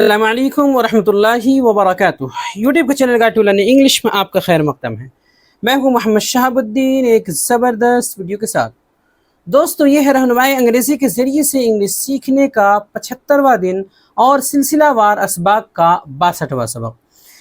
अस्सलामुअलैकुम वरहमतुल्लाहि वबरकातुह। यूट्यूब के चैनल गाटू लर्निंग इंग्लिश में आपका खैर मकदम है। मैं हूं मोहम्मद शहाबुद्दीन एक ज़बरदस्त वीडियो के साथ। दोस्तों, ये है रहनुमाई अंग्रेज़ी के ज़रिए से इंग्लिश सीखने का 75वां दिन और सिलसिलावार असबाक का 62वां सबक।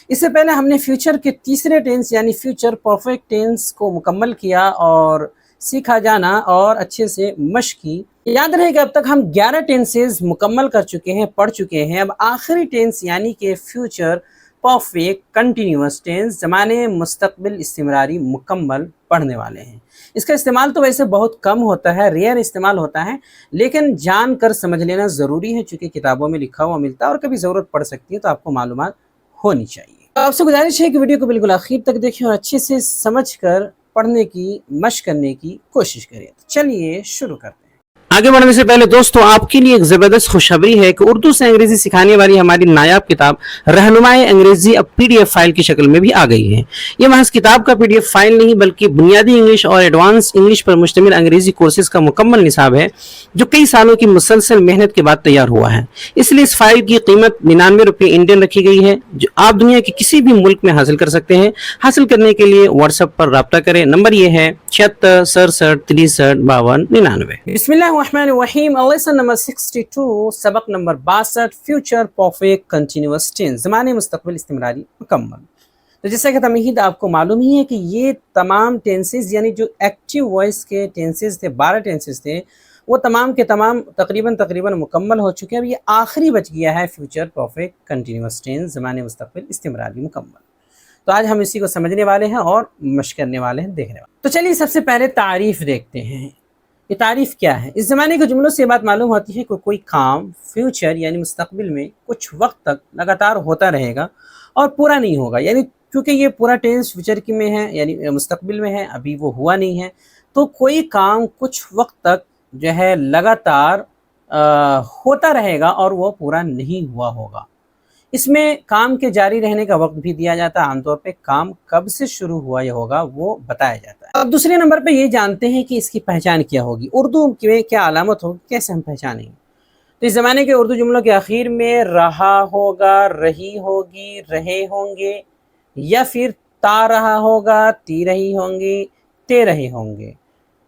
इससे पहले हमने फ्यूचर के तीसरे टेंस यानी फ्यूचर परफेक्ट टेंस को मुकम्मल किया और सीखा जाना और अच्छे से मश्क की। याद रहे कि अब तक हम 11 टेंसेज मुकम्मल कर चुके हैं, पढ़ चुके हैं। अब आखिरी टेंस यानी कि फ्यूचर परफेक्ट कंटिन्यूअस टेंस ज़माने मुस्तकबिल इस्तिमरारी मुकम्मल पढ़ने वाले हैं। इसका इस्तेमाल तो वैसे बहुत कम होता है, रेयर इस्तेमाल होता है, लेकिन जान कर समझ लेना ज़रूरी है, चूँकि किताबों में लिखा हुआ मिलता है और कभी ज़रूरत पड़ सकती है, तो आपको मालूमात होनी चाहिए। आपसे गुजारिश है कि वीडियो को बिल्कुल आखिर तक देखें और अच्छे से समझ कर पढ़ने की मशक करने की कोशिश करें। तो चलिए शुरू करते हैं। आगे बढ़ने से पहले दोस्तों, आपके लिए एक ज़बरदस्त खुशखबरी है कि उर्दू से अंग्रेजी सिखाने वाली हमारी नायाब किताब रहनुमाई अंग्रेजी अब पीडीएफ फाइल की शक्ल में भी आ गई है। ये महज किताब का पीडीएफ फाइल नहीं, बल्कि बुनियादी इंग्लिश और एडवांस इंग्लिश पर मुश्तमिल अंग्रेजी कोर्सेज का मुकम्मल निसाब है, जो कई सालों की मुसलसल मेहनत के बाद तैयार हुआ है। इसलिए इस फाइल की कीमत 99 रुपये इंडियन रखी गई है, जो आप दुनिया के किसी भी मुल्क में हासिल कर सकते हैं। हासिल करने के लिए व्हाट्सएप पर रब्ता करें। नंबर ये है 76 67 63 52 99। बिस्मिल्लाहिर्रहमानिर्रहीम। लेसन नंबर 62, सबक number 62, future perfect continuous tense, ज़माने मुस्तकबिल इस्तिमरारी मुकम्मल। तो जैसा कि तमहीद आपको मालूम ही है कि ये तमाम टेंसेज यानी जो एक्टिव वॉइस के टेंसेज थे, 12 टेंसेज थे, वो तमाम के तमाम तकरीबन मुकम्मल हो चुके हैं। अब ये आखिरी बच गया है फ्यूचर परफेक्ट कंटिन्यूअस टेंस, ज़माने मुस्तकबिल इस्तिमरारी मुकम्मल। तो आज हम इसी को समझने वाले हैं और मशक करने वाले हैं, देखने वाले। तो चलिए सबसे पहले तारीफ़ देखते हैं। ये तारीफ़ क्या है? इस ज़माने के जुमलों से ये बात मालूम होती है कि कोई काम फ्यूचर यानी मुस्तकबिल में कुछ वक्त तक लगातार होता रहेगा और पूरा नहीं होगा। यानी क्योंकि ये पूरा टेंस फ्यूचर की में है, यानी मुस्तकबिल में है, अभी वो हुआ नहीं है, तो कोई काम कुछ वक्त तक जो है लगातार होता रहेगा और वो पूरा नहीं हुआ होगा। इसमें काम के जारी रहने का वक्त भी दिया जाता है। आमतौर पे काम कब से शुरू हुआ ये होगा वो बताया जाता है। अब दूसरे नंबर पे ये जानते हैं कि इसकी पहचान क्या होगी, उर्दू में क्या अलामत होगी, कैसे हम पहचानेंगे। तो इस ज़माने के उर्दू जुमलों के आखिर में रहा होगा, रही होगी, रहे होंगे, या फिर ता रहा होगा, ती रही होंगी, ते रहे होंगे।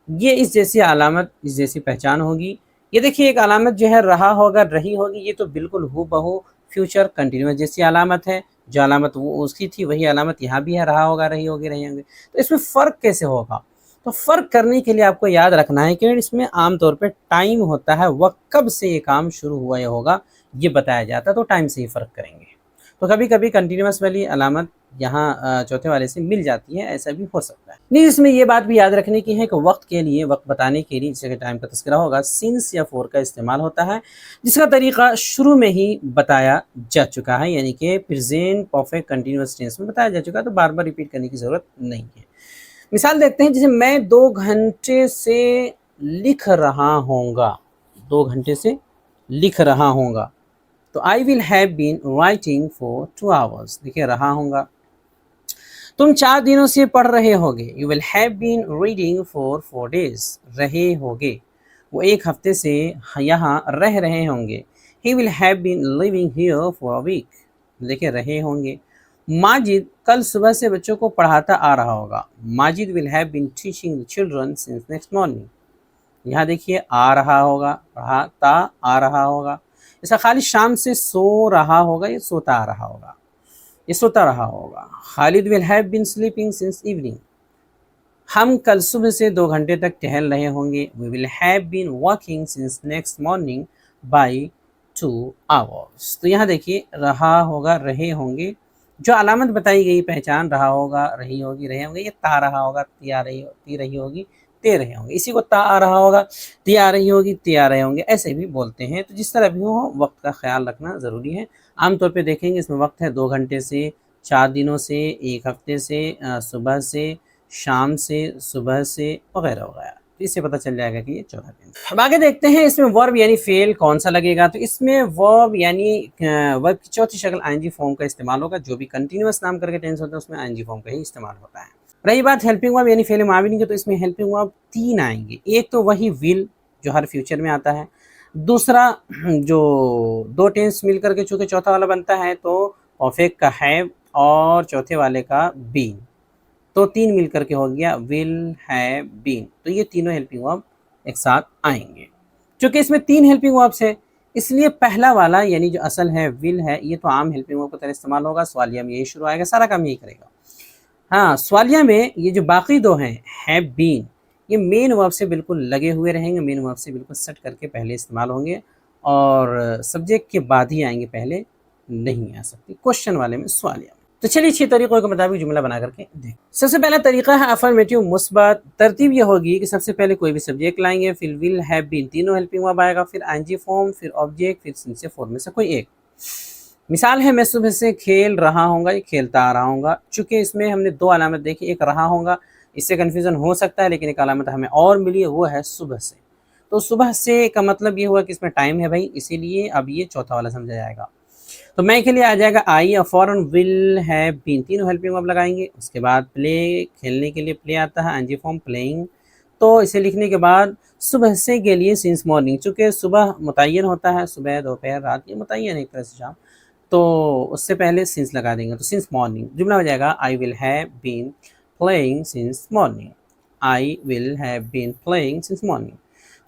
ये इस जैसी अलामत, इस जैसी पहचान होगी। ये देखिए एक अलामत जो है रहा होगा, रही होगी, ये तो बिल्कुल हूबहू फ्यूचर कंटिन्यूअस जैसी अलामत है। जो अलामत वो उसकी थी वही अलामत यहाँ भी है, रहा होगा, रही होगी, रही होंगे। तो इसमें फ़र्क कैसे होगा? तो फ़र्क करने के लिए आपको याद रखना है कि इसमें आमतौर पे टाइम होता है, वक्त कब से ये काम शुरू हुआ या होगा ये बताया जाता है, तो टाइम से ही फ़र्क करेंगे। तो कभी कभी कंटिन्यूअस वाली अलामत यहाँ चौथे वाले से मिल जाती है, ऐसा भी हो सकता है। नहीं, इसमें ये बात भी याद रखने की है कि वक्त के लिए, वक्त बताने के लिए जैसे कि टाइम का तस्करा होगा, सिंस या फोर का इस्तेमाल होता है, जिसका तरीका शुरू में ही बताया जा चुका है, यानी कि प्रेजेंट परफेक्ट कंटिन्यूअस टेंस में बताया जा चुका है, तो बार बार रिपीट करने की ज़रूरत नहीं है। मिसाल देखते हैं, जैसे मैं 2 घंटे से लिख रहा होऊंगा, 2 घंटे से लिख रहा होऊंगा, तो I will have been writing for 2 hours. देखिए रहा होगा। तुम 4 दिनों से पढ़ रहे होगे, you will have been reading for 4 days. रहे होगे, वो 1 हफ्ते से यहाँ रह रहे होंगे, he will have been living here for a week. देखिए रहे होंगे। माजिद कल सुबह से बच्चों को पढ़ाता आ रहा होगा, Majid will have been teaching the children since next morning. यहाँ देखिए आ रहा होगा, पढ़ाता आ रहा होगा। इसका खालिद शाम से सो रहा होगा, ये सोता आ रहा होगा, ये सोता रहा होगा। Khalid will have been sleeping since evening. हम कल सुबह से 2 घंटे तक टहल रहे होंगे, we will have been walking since next morning by 2 hours. तो यहाँ देखिए रहा होगा, रहे होंगे, जो अलामत बताई गई पहचान रहा होगा, रही होगी, रहे होंगे, ये ता रहा होगा, ती रही होगी, ते रहे होंगे। इसी को ता आ रहा होगा, ती आ रही होगी, ते आ रहे होंगे, ऐसे भी बोलते हैं। तो जिस तरह भी हो, वक्त का ख्याल रखना ज़रूरी है। आमतौर पे देखेंगे इसमें वक्त है 2 घंटे से, 4 दिनों से, 1 हफ्ते से, सुबह से, शाम से, सुबह से, वगैरह वगैरह। इससे पता चल जाएगा कि ये चौथा दिन। अब आगे देखते हैं इसमें वर्ब यानी फेल कौन सा लगेगा। तो इसमें वर्ब यानी वर्ब की चौथी शक्ल आईएनजी फॉर्म का इस्तेमाल होगा। जो भी कंटिन्यूअस नाम करके टेंस होता है उसमें आईएनजी फॉर्म का ही इस्तेमाल होता है। रही बात हेल्पिंग वर्ब यानी फेल माविन की, तो इसमें हेल्पिंग वर्ब 3 आएंगे। एक तो वही विल जो हर फ्यूचर में आता है, दूसरा जो दो टेंस मिलकर के चूंकि चौथा वाला बनता है तो परफेक्ट का हैव और चौथे वाले का बीन, तो तीन मिलकर के हो गया विल हैव बीन। तो ये तीनों हेल्पिंग वर्ब एक साथ आएंगे। चूंकि इसमें तीन हेल्पिंग वर्ब्स है इसलिए पहला वाला यानी जो असल है विल है ये तो आम हेल्पिंग वर्ब की तरह इस्तेमाल होगा, सवालिया में यही शुरू आएगा, सारा काम यही करेगा। हाँ, सवालिया में ये जो बाकी दो हैं हैव बीन ये मेन वर्ब से बिल्कुल लगे हुए रहेंगे, मेन वर्ब से बिल्कुल सेट करके पहले इस्तेमाल होंगे और सब्जेक्ट के बाद ही आएंगे, पहले नहीं आ सकती क्वेश्चन वाले में, सवालिया में। तो चलिए 6 तरीकों के मुताबिक जुमला बना करके देखें। सबसे पहला तरीका है अफर्मेटिव मुस्बत। तरतीब ये होगी कि सबसे पहले कोई भी सब्जेक्ट लाएंगे, फिर विल हैव बीन तीनों हेल्पिंग वर्ब आएगा, फिर आईएनजी फॉर्म, फिर ऑब्जेक्ट, फिर सिंस से फॉर्म में से कोई एक। मिसाल है मैं सुबह से खेल रहा हूँगा, ये खेलता आ रहा हूँगा। चूंकि इसमें हमने दो अलामत देखी, एक रहा होगा इससे कन्फ्यूज़न हो सकता है, लेकिन एक अलामत हमें और मिली है वो है सुबह से। तो सुबह से का मतलब ये हुआ कि इसमें टाइम है भाई, इसीलिए अब ये चौथा वाला समझा जाएगा। तो मैं के लिए आ जाएगा आई और फॉरन विल हैव बीन तीनों हेल्पिंग वर्ब लगाएंगे। उसके बाद प्ले, खेलने के लिए प्ले आता है एनजी फॉर्म प्लेइंग। तो इसे लिखने के बाद सुबह से के लिए सिंस मॉर्निंग, चूँकि सुबह मुतय्यन होता है, सुबह दोपहर रात ये मुतय्यन है एक तरह से शाम, तो उससे पहले सिंस लगा देंगे तो सिंस मॉर्निंग। जुमला हो जाएगा I will have been playing since morning, I will have been playing since morning.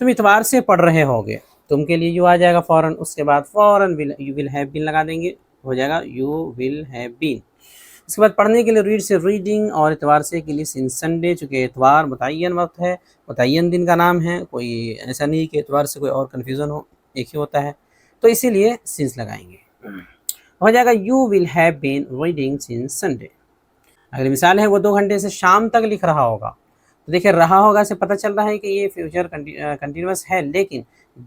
तुम इतवार से पढ़ रहे होगे, तुम के लिए यू आ जाएगा फॉरन, उसके बाद फॉरन will you will have been लगा देंगे, हो जाएगा यू विल हैव बीन। इसके बाद पढ़ने के लिए रीड से रीडिंग और इतवार से के लिए सिंस संडे, चूँकि इतवार मुतय्यन वक्त है, मुतय्यन दिन का नाम है, कोई ऐसा नहीं कि इतवार से कोई और कन्फ्यूज़न हो, एक ही होता है, तो इसीलिए सिंस लगाएंगे। हो जाएगा you will have been reading since Sunday. अगली मिसाल है वो 2 घंटे से शाम तक लिख रहा होगा। तो देखिए रहा होगा से पता चल रहा है कि ये फ्यूचर कंटिन्यूस है, लेकिन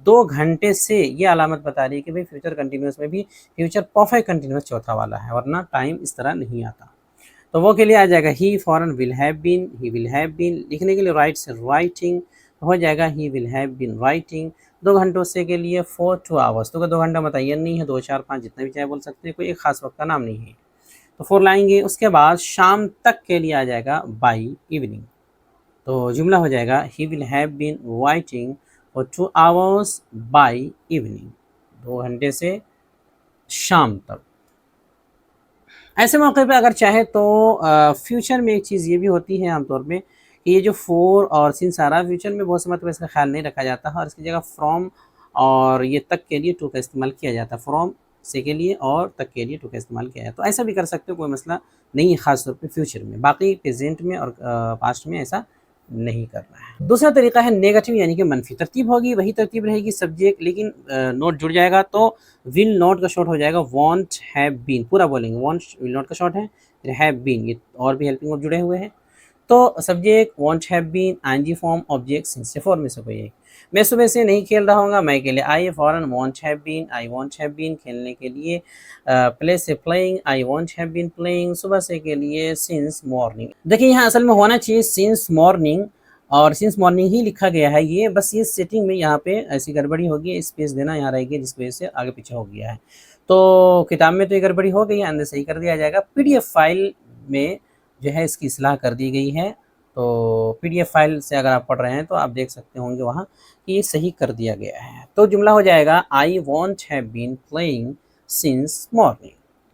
2 घंटे से ये अलामत बता रही है कि भाई फ्यूचर कंटिन्यूस में भी फ्यूचर परफेक्ट कंटिन्यूस चौथा वाला है, वरना टाइम इस तरह नहीं आता। तो वो के लिए आ जाएगा ही फॉरन will have been, he will have been. लिखने के लिए राइट से राइटिंग, हो जाएगा he will have been writing. 2 घंटों से के लिए 4 2 आवर्स, तो 2 घंटा मुतय्यन नहीं है, 2 4 5 जितना भी चाहे बोल सकते हैं, कोई एक खास वक्त का नाम नहीं है, तो 4 लाएंगे। उसके बाद शाम तक के लिए आ जाएगा बाई इवनिंग। तो जुमला हो जाएगा he will have been writing for 2 hours by evening, 2 घंटे से शाम तक। ऐसे मौके पे अगर चाहे तो फ्यूचर में एक चीज़ ये भी होती है आमतौर पे कि ये जो 4 और सिंस आ रहा है फ्यूचर में बहुत से मतलब इसका ख्याल नहीं रखा जाता है और इसकी जगह फ्रॉम और ये तक के लिए टू का इस्तेमाल किया जाता है, फ्रॉम से के लिए और तक के लिए टू का इस्तेमाल किया जाता है। तो ऐसा भी कर सकते हो, कोई मसला नहीं है ख़ास तौर पे फ्यूचर में, बाकी प्रेजेंट में और पास्ट में ऐसा नहीं करना है। दूसरा तरीका है नेगेटिव यानी कि मनफी। तरतीब होगी वही तरतीब रहेगी सब्जेक्ट, लेकिन नोट जुड़ जाएगा तो विल नॉट का शॉर्ट हो जाएगा वॉन्ट हैव बीन, पूरा बोलेंगे वॉन्ट विल नॉट का शॉर्ट है, फिर हैव बीन, ये और भी हेल्पिंग वर्ब जुड़े हुए हैं। तो subject won't have been, ING form, object since से फॉर में से कोई एक। मैं सुबह से नहीं खेल रहा हूँ, मैं के लिए आई फॉरन won't have been, I won't have been. खेलने के लिए प्ले से playing, I won't have been playing. सुबह से के लिए सिंस मॉर्निंग। देखिए यहाँ असल में होना चाहिए सिंस मॉर्निंग और सिंस मॉर्निंग ही लिखा गया है, ये बस ये सेटिंग में यहाँ पे ऐसी गड़बड़ी होगी, स्पेस देना यहाँ रहेगी जिसकी वजह से आगे पीछे हो गया है। तो किताब में तो ये गड़बड़ी हो गई है, अंदर सही कर दिया जाएगा। पीडीएफ फाइल में जो है इसकी इस्लाह कर दी गई है, तो पीडीएफ फाइल से अगर आप पढ़ रहे हैं तो आप देख सकते होंगे वहाँ कि ये सही कर दिया गया है। तो जुमला हो जाएगा I won't have been playing since morning.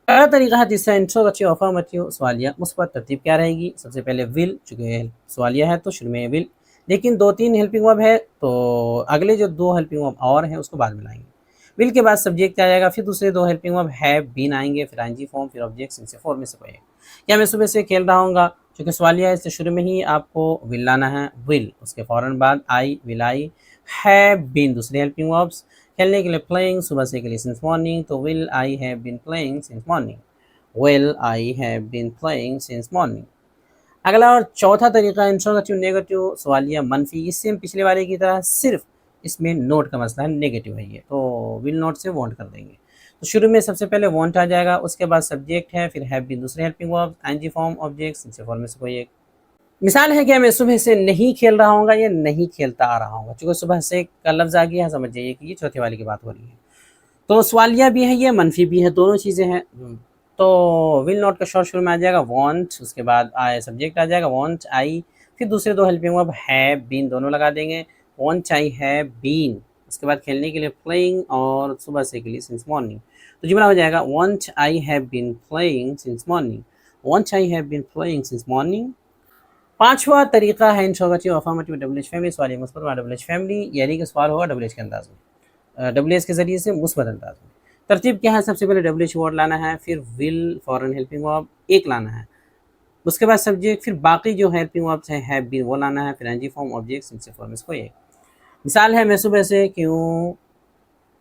पहला तरीका है तीसरा इंट्रोगेटिव अफर्मेटिव सवालिया। मुस्बत तरतीब क्या रहेगी, सबसे पहले विल, चूँकि सवालिया है तो शुरू में विल, लेकिन 2-3 हेल्पिंग वर्ब है तो अगले जो 2 हेल्पिंग वर्ब और हैं उसको बाद में लाएंगे। विल के बाद सब्जेक्ट आ जाएगा, फिर दूसरे 2 हेल्पिंग वर्ब हैव बीन आएंगे, फिर आईएनजी फॉर्म, फिर ऑब्जेक्ट इनसे फॉर में से कोई है। क्या मैं सुबह से खेल रहा हूँगा, चूँकि सवालिया है इससे शुरू में ही आपको विल लाना है, विल, उसके फ़ौरन बाद I will I, have been दूसरे हेल्पिंग वर्ब्स, खेलने के लिए प्लेइंग, सुबह से के लिए सिंस मॉर्निंग, तो will I have been playing since morning, will I have been playing since morning. अगला और चौथा तरीका इंट्रोगेटिव नेगेटिव सवालिया मनफी। इससे हम पिछले वाले की तरह सिर्फ इसमें नोट का मसला है, नेगेटिव है ये, तो विल नोट से वॉन्ट कर देंगे। तो शुरू में सबसे पहले वॉन्ट आ जाएगा, उसके बाद सब्जेक्ट है, फिर हैव बीन दूसरे helping verb, ING form, objects इनसे फॉर्म में से कोई एक। मिसाल है क्या मैं सुबह से नहीं खेल रहा हूँ या नहीं खेलता आ रहा हूँ, चूँकि सुबह से का लफ्ज़ आ गया है, समझ जाइए कि ये चौथे वाले की बात हो रही है। तो सवालिया भी है ये मनफी भी है, दोनों चीज़ें हैं। तो विल नॉट का शॉर्ट शुरू में आ जाएगा वॉन्ट, उसके बाद आए सब्जेक्ट आ जाएगा वॉन्ट आई, फिर दूसरे 2 हेल्पिंग वर्ब हैव बीन दोनों लगा देंगे, वॉन्ट आई हैव बीन, उसके बाद खेलने के लिए प्लेइंग और सुबह से के लिए सिंस मॉर्निंग। तो जुमला हो जाएगा won't I have been playing since morning, won't I have been playing since morning. पांचवा तरीका है interrogative affirmative double H family, सवाल मुस्बत वाला डबल एच फैमिली, यानी कि सवाल होगा डबल एच के अंदाज में, डबल एच के जरिए से मुस्बत अंदाज में। तरतीब क्या है, सबसे पहले डबल एच वर्ड लाना है, फिर विल फॉरन हेल्पिंग वर्ब एक लाना है, उसके बाद सब्जेक्ट, फिर बाकी जो हेल्पिंग वर्ब्स हैं हैव बीन वो लाना है, फिर NG form object simple form इसको एक। मिसाल है मैं सुबह से क्यों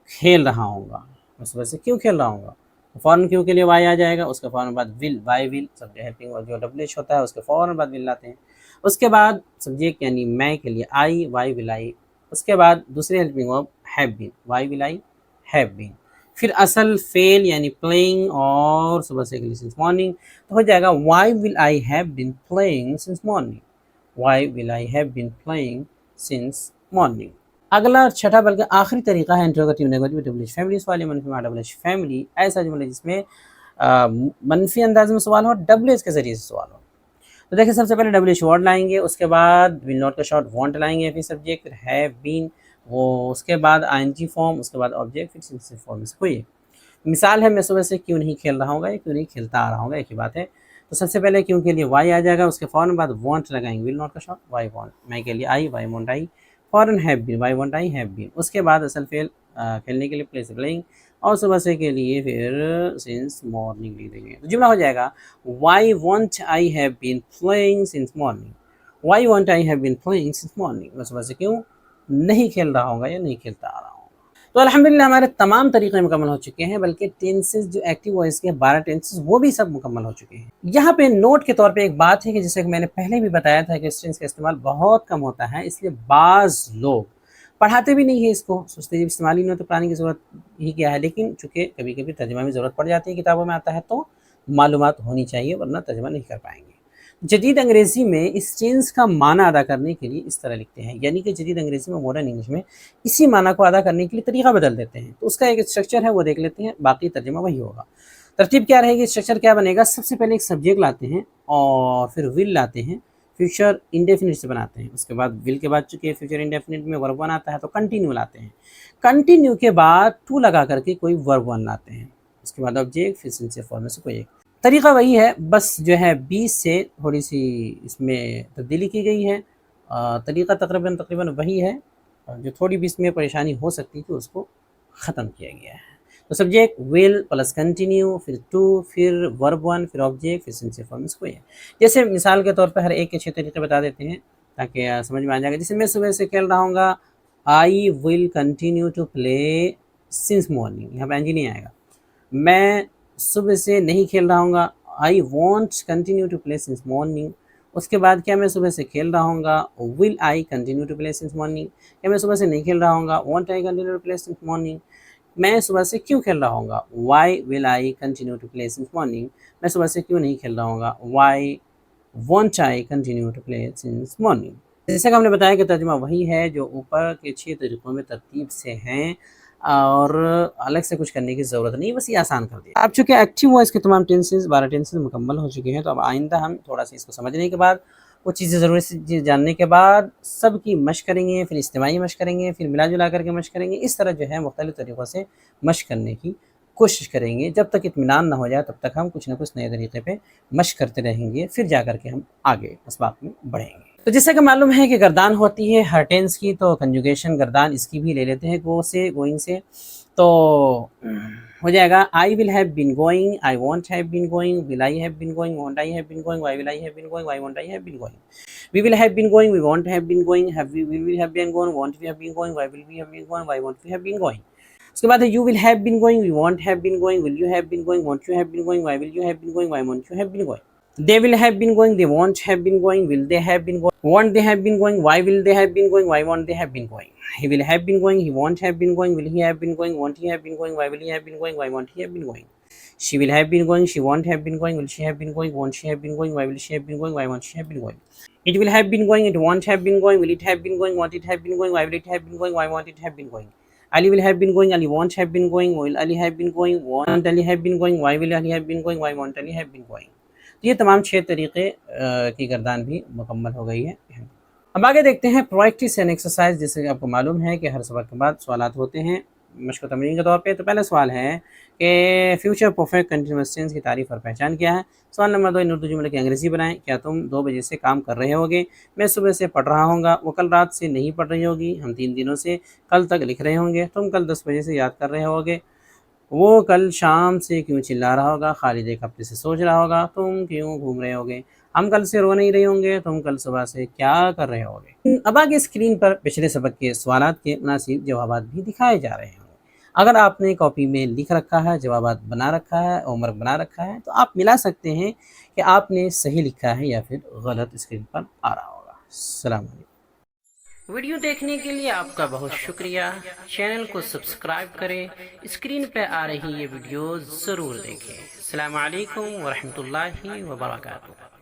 खेल रहा हूँगा, मैं सुबह से क्यों खेल रहा हूँगा, तो फ़ौरन क्यों के लिए वाई आ जाएगा, उसके फ़ौरन बाद will, why will subject helping verb जो डबल एच होता है उसके फ़ौरन बाद विल लाते हैं। उसके बाद सब्जेक्ट यानी मैं के लिए आई, वाई विल आई, उसके बाद दूसरे helping verb have been, why will I have been, फिर असल फेल यानी प्लेइंग और सुबह से के लिए सिंस मॉर्निंग, तो हो जाएगा why will I have been playing since morning, why will I have been playing since morning. अगला और छठा बल्कि आखिरी तरीका है interrogative negative double H family, सवाल मनफी में डबल एच फैमिली, ऐसा जुमला जिसमें मनफी अंदाज में सवाल हो, डबल एच के जरिए से सवाल हो। तो देखिए सबसे पहले डबल एच वर्ड लाएंगे, उसके बाद विल नॉट का शॉर्ट वांट लाएंगे, फिर सब्जेक्ट, फिर हैव बीन, वो उसके बाद आईएनजी फॉर्म, उसके बाद ऑब्जेक्ट, फिर सिंपल फॉर्म से कोई। मिसाल है मैं सुबह से क्यों नहीं खेल रहा हूँ या क्यों नहीं खेलता आ रहा हूँ, एक ही बात है। तो सबसे पहले क्यों के लिए वाई आ जाएगा, उसके फ़ौरन बाद वांट लगाएंगे, विल नॉट का शॉर्ट वाई वांट, मैं के लिए आई, वाई वांट आई, फ़ौरन have been, why won't I have been, उसके बाद असल फेल खेलने के लिए प्लेस प्लेइंग, और सुबह से के लिए फिर सिंस मॉर्निंग लिख देंगे। तो जुमला हो जाएगा why won't I have been playing since morning, why won't I have been playing since morning, मैं सुबह से क्यों नहीं खेल रहा हूँ या नहीं खेलता आ रहा हूँ। तो अल्हम्दुलिल्लाह हमारे तमाम तरीक़े मुकम्मल हो चुके हैं, बल्कि टेंसेस जो एक्टिव वॉइस के 12 टेंसेस वो भी सब मुकम्मल हो चुके हैं। यहाँ पे नोट के तौर पे एक बात है कि जैसे कि मैंने पहले भी बताया था कि इस टेंस का इस्तेमाल बहुत कम होता है, इसलिए बाज़ लोग पढ़ाते भी नहीं है इसको, सोचते हैं इस्तेमाल ही नहीं हो तो पढ़ाने की ज़रूरत ही क्या है। लेकिन चूँकि कभी-कभी तर्जुमा में ज़रूरत पड़ जाती है, किताबों में आता है, तो मालूमात होनी चाहिए, वरना तर्जुमा नहीं कर पाएंगे। जदीद अंग्रेज़ी में इस टेंस का माना अदा करने के लिए इस तरह लिखते हैं, यानी कि जदीद अंग्रेज़ी में, मॉडर्न इंग्लिश में इसी माना को अदा करने के लिए तरीका बदल देते हैं। तो उसका एक स्ट्रक्चर है, वो देख लेते हैं, बाकी तर्जुमा वही होगा। तरतीब क्या रहेगी, स्ट्रक्चर क्या बनेगा, सबसे पहले एक सब्जेक्ट लाते हैं और फिर विल लाते हैं, फ्यूचर इंडेफिनिट से बनाते हैं, उसके बाद विल के बाद चूँकि फ्यूचर इंडेफिनिट में वर्ब वन आता है तो कंटिन्यू लाते हैं, कंटिन्यू के बाद टू लगा करके कोई वर्ब वन लाते हैं, उसके बाद ऑब्जेक्ट, फिर सिंपल फॉर्म में से कोई एक। तरीका वही है, बस जो है 20 से थोड़ी-सी इसमें तब्दीली की गई है। तरीका तकरीबन वही है, जो थोड़ी भी इसमें परेशानी हो सकती थी उसको ख़त्म किया गया है। तो सब्जेक्ट विल प्लस कंटिन्यू, फिर टू, फिर वर्ब वन, फिर ऑब्जेक्ट, फिर सिंपल फॉर्म इसको है। जैसे मिसाल के तौर पे हर एक के 6 तरीके बता देते हैं ताकि समझ में आ जाएगा। जैसे मैं सुबह से खेल रहा हूँगा, I will continue to play since morning, यहाँ पे एनजी नहीं आएगा। मैं सुबह से नहीं खेल रहा हूँगा, I won't continue to play since morning. उसके बाद क्या मैं सुबह से खेल रहा हूँगा, will I continue to play since morning. क्या मैं सुबह से नहीं खेल रहा हूँगा, won't I continue to play since morning. मैं सुबह से क्यों खेल रहा हूँगा, why will I continue to play since morning. मैं सुबह से क्यों नहीं खेल रहा हूँगा, why won't I continue to play since morning. जैसे कि हमने बताया कि तर्जुमा वही है जो ऊपर के 6 तरीक़ों में तरतीब से हैं, और अलग से कुछ करने की ज़रूरत नहीं, बस ये आसान कर दिया। अब चूँकि एक्टिव वॉइस के तमाम टेंसेस 12 टेंसेस मुकम्मल हो चुके हैं, तो अब आइंदा हम थोड़ा-सा इसको समझने के बाद, वो चीज़ें ज़रूरी चीज़ जानने के बाद सब की मश्क करेंगे, फिर इज्तिमाई मश्क करेंगे, फिर मिला-जुला करके मश्क करेंगे। इस तरह जो है मुख्तलिफ़ तरीक़ों से मश्क करने की कोशिश करेंगे। जब तक इत्मीनान ना हो जाए तब तक हम कुछ न कुछ नए तरीक़े पे मश्क करते रहेंगे, फिर जा कर के हम आगे असबाब में बढ़ेंगे। तो जैसा कि मालूम है कि गर्दान होती है हर टेंस की, तो कंजुगेशन गर्दान इसकी भी ले लेते हैं गो से, गोइंग से। तो हो जाएगा I will have been going, I won't have been going, will I have been going, won't I have been going, why will I have been going, why won't I have been going. We will have been going, we won't have been going, have we will have been going, won't we have been going, why will we have been going, why won't we have been going. उसके बाद है you will have been going, we won't have been going, will you have been going, won't you have been going, why will you have been going, why won't you have been going. They will have been going, they won't have been going, will they have been going, won't they have been going, why will they have been going, why won't they have been going. He will have been going, he won't have been going, will he have been going, won't he have been going, why will he have been going, why won't he have been going. She will have been going, she won't have been going, will she have been going, won't she have been going, why will she have been going, why won't she have been going. It will have been going, it won't have been going, will it have been going, won't it have been going, why will it have been going, why won't it have been going. Ali will have been going, Ali won't have been going, will Ali have been going, won't Ali have been going, why will Ali have been going, why won't Ali have been going. तो ये तमाम 6 तरीक़े की गर्दान भी मुकम्मल हो गई है। अब आगे देखते हैं प्रैक्टिस एंड एक्सरसाइज। जैसे कि आपको मालूम है कि हर सबक के बाद सवालात होते हैं मश्क तमरीन के तौर पे। तो पहला सवाल है कि फ्यूचर परफेक्ट कंटिन्यूअस टेंस की तारीफ और पहचान क्या है। सवाल नंबर 2, इन उर्दू जुमले की अंग्रेज़ी बनाएं। क्या तुम 2 बजे से काम कर रहे होगे? मैं सुबह से पढ़ रहा हूँगा। वो कल रात से नहीं पढ़ रही होगी। हम 3 दिनों से कल तक लिख रहे होंगे। तुम कल 10 बजे से याद कर रहे होगे। वो कल शाम से क्यों चिल्ला रहा होगा? खालिद एक हफ्ते से सोच रहा होगा। तुम क्यों घूम रहे होगे? हम कल से रो नहीं रहे होंगे। तुम कल सुबह से क्या कर रहे होगे? अब आगे स्क्रीन पर पिछले सबक के सवालात के मुनासिब जवाबात भी दिखाए जा रहे होंगे। अगर आपने कॉपी में लिख रखा है, जवाबात बना रखा है, होमवर्क बना रखा है, तो आप मिला सकते हैं कि आपने सही लिखा है या फिर गलत स्क्रीन पर आ रहा होगा। अस्सलाम वालेकुम। वीडियो देखने के लिए आपका बहुत शुक्रिया। चैनल को सब्सक्राइब करें। स्क्रीन पे आ रही ये वीडियो ज़रूर देखें। अस्सलाम वालेकुम वरहमतुल्लाहि वबरकातुहू।